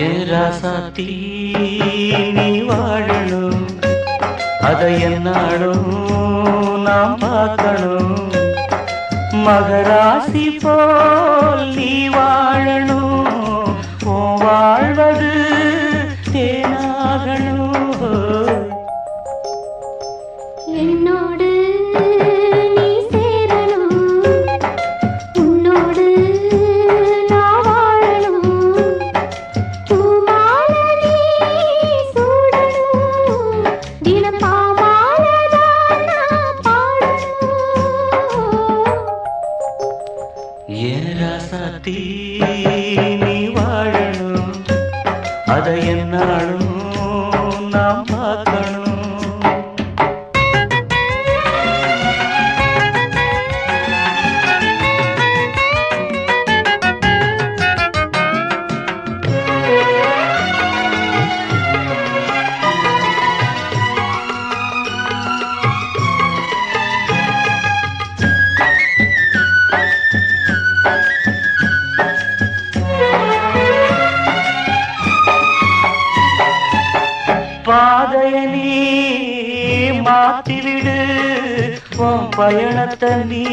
ஏன் ராசாத்தி நீ வாழணும், அதை என்னாலும் நாம் பார்க்கணும். மகராசி போல் நீ வாழணும், வாழ்வது தேனாகணும். என்னோடு நீ சேரணும், உன்னோடு நான் வாழணும். பூமாலை நீ சூடணும், தினம் பாமாலைதான் நான் பாடணும். ஏன் ராசாத்தி நீ வாழணும், அதை என்னாலும் நாம் பார்க்கணும். பாதைய நீ மாத்திவிடு, உன் பயணத்தை நீ